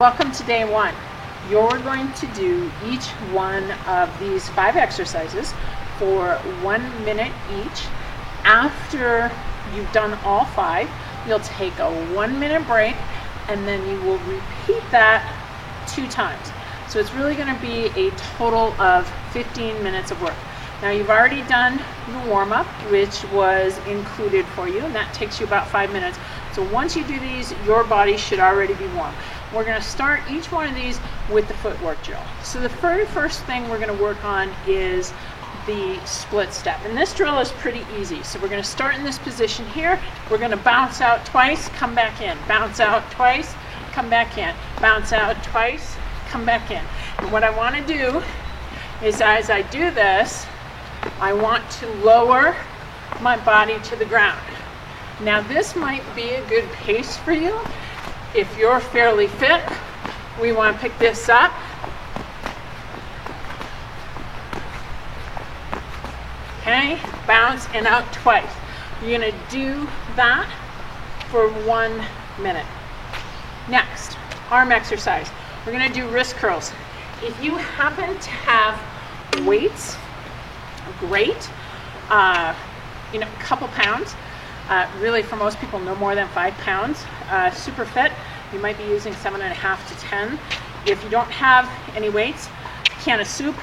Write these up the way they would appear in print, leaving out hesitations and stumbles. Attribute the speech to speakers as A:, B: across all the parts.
A: Welcome to day one. You're going to do each one of these 5 exercises for 1 minute each. After you've done all 5, you'll take a 1 minute break and then you will repeat that 2 times. So it's really going to be a total of 15 minutes of work. Now you've already done the warm-up, which was included for you, and that takes you about 5 minutes. So once you do these, your body should already be warm. We're going to start each one of these with the footwork drill. So the very first thing we're going to work on is the split step. And this drill is pretty easy. So we're going to start in this position here. We're going to bounce out twice, come back in. Bounce out twice, come back in. Bounce out twice, come back in. And what I want to do is, as I do this, I want to lower my body to the ground. Now this might be a good pace for you. If you're fairly fit, we want to pick this up. Okay, bounce and out twice. You're going to do that for 1 minute. Next, arm exercise. We're going to do wrist curls. If you happen to have weights, great. A couple pounds. Really, for most people, no more than 5 pounds. Super fit, you might be using 7.5 to 10. If you don't have any weights, can of soup,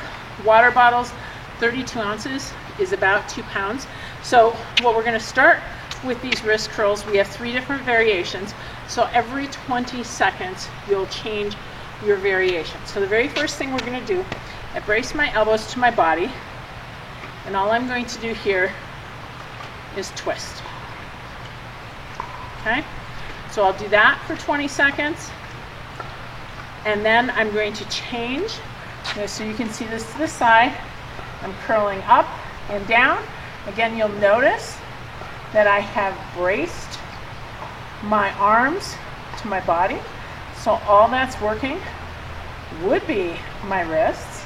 A: water bottles, 32 ounces is about 2 pounds. So what we're going to start with these wrist curls, we have 3 different variations. So every 20 seconds, you'll change your variation. So the very first thing we're going to do, I brace my elbows to my body, and all I'm going to do here is twist. Okay, so I'll do that for 20 seconds, and then I'm going to change. So you can see this to the side. I'm curling up and down. Again, you'll notice that I have braced my arms to my body. So all that's working would be my wrists.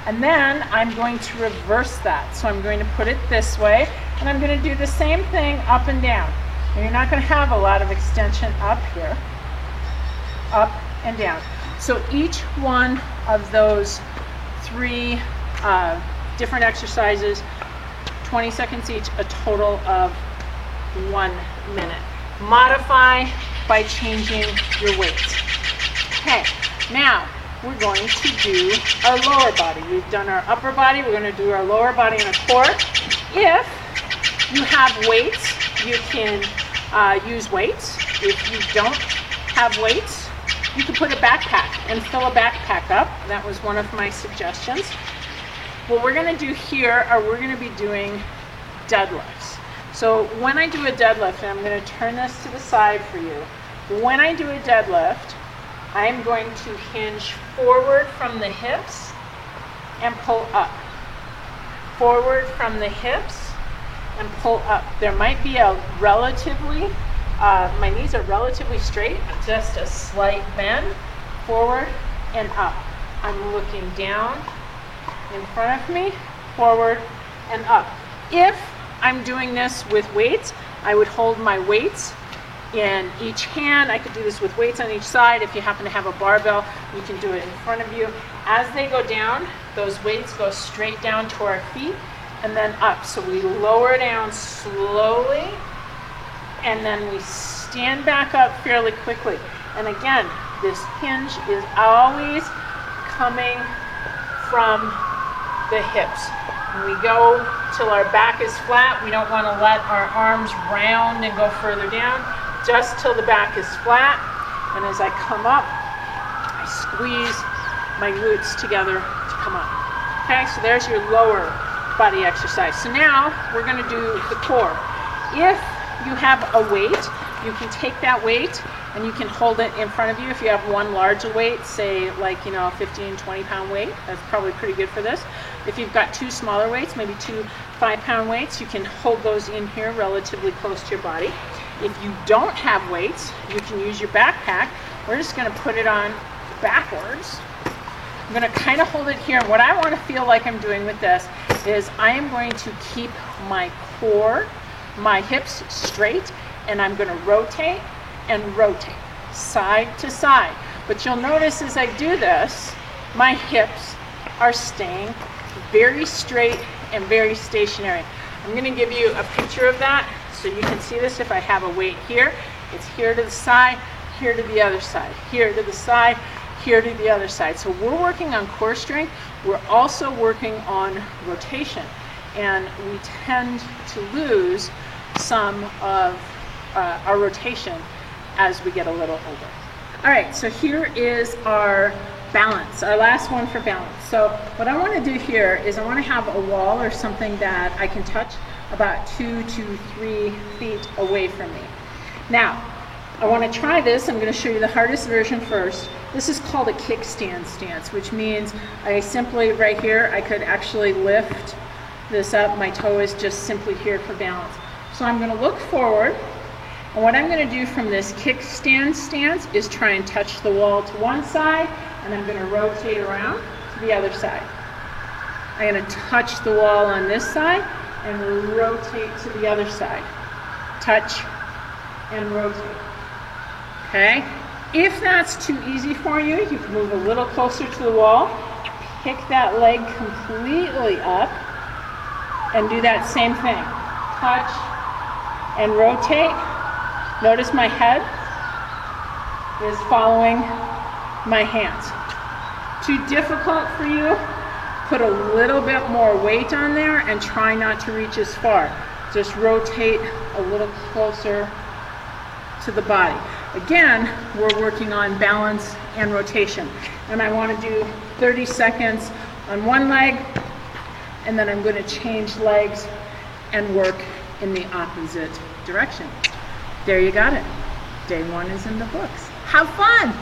A: And then I'm going to reverse that. So I'm going to put it this way, and I'm going to do the same thing up and down. And you're not going to have a lot of extension up here, up and down. So each one of those 3 different exercises, 20 seconds each, a total of 1 minute. Modify by changing your weights. Okay, now we're going to do our lower body. We've done our upper body, we're going to do our lower body and our core. If you have weights, you can use weights. If you don't have weights, you can put a backpack and fill a backpack up. That was one of my suggestions. What we're going to do here are we're going to be doing deadlifts. So when I do a deadlift, and I'm going to turn this to the side for you. When I do a deadlift, I'm going to hinge forward from the hips and pull up. Forward from the hips and pull up. There might be a relatively, my knees are relatively straight, just a slight bend, forward and up. I'm looking down in front of me, forward and up. If I'm doing this with weights, I would hold my weights in each hand. I could do this with weights on each side. If you happen to have a barbell, you can do it in front of you. As they go down, those weights go straight down to our feet and then up. So we lower down slowly, and then we stand back up fairly quickly. And again, this hinge is always coming from the hips. And we go till our back is flat. We don't want to let our arms round and go further down, just till the back is flat. And as I come up, I squeeze my glutes together to come up. Okay, so there's your lower body exercise. So now we're going to do the core. If you have a weight, you can take that weight and you can hold it in front of you. If you have one larger weight, say like 15, 20 pound weight, that's probably pretty good for this. If you've got 2 smaller weights, maybe 2 5-pound weights, you can hold those in here relatively close to your body. If you don't have weights, you can use your backpack. We're just going to put it on backwards. I'm going to kind of hold it here. What I want to feel like I'm doing with this is I am going to keep my core, my hips straight, and I'm going to rotate and rotate. side to side. But you'll notice as I do this, my hips are staying very straight and very stationary. I'm going to give you a picture of that so you can see this. If I have a weight here, it's here to the side, here to the other side, here to the side, here to the other side. So we're working on core strength. We're also working on rotation, and we tend to lose some of our rotation as we get a little older. All right, so here is our balance, our last one for balance. So what I want to do here is I want to have a wall or something that I can touch about 2 to 3 feet away from me. Now, I want to try this. I'm going to show you the hardest version first. This is called a kickstand stance, which means I simply, right here, I could actually lift this up. My toe is just simply here for balance. So I'm going to look forward, and what I'm going to do from this kickstand stance is try and touch the wall to one side, and I'm going to rotate around to the other side. I'm going to touch the wall on this side and rotate to the other side. Touch and rotate. Okay? If that's too easy for you, you can move a little closer to the wall, pick that leg completely up, and do that same thing. Touch and rotate. Notice my head is following my hands. Too difficult for you? Put a little bit more weight on there and try not to reach as far. Just rotate a little closer to the body. Again, we're working on balance and rotation. And I want to do 30 seconds on one leg, and then I'm going to change legs and work in the opposite direction. There you got it. Day 1 is in the books. Have fun!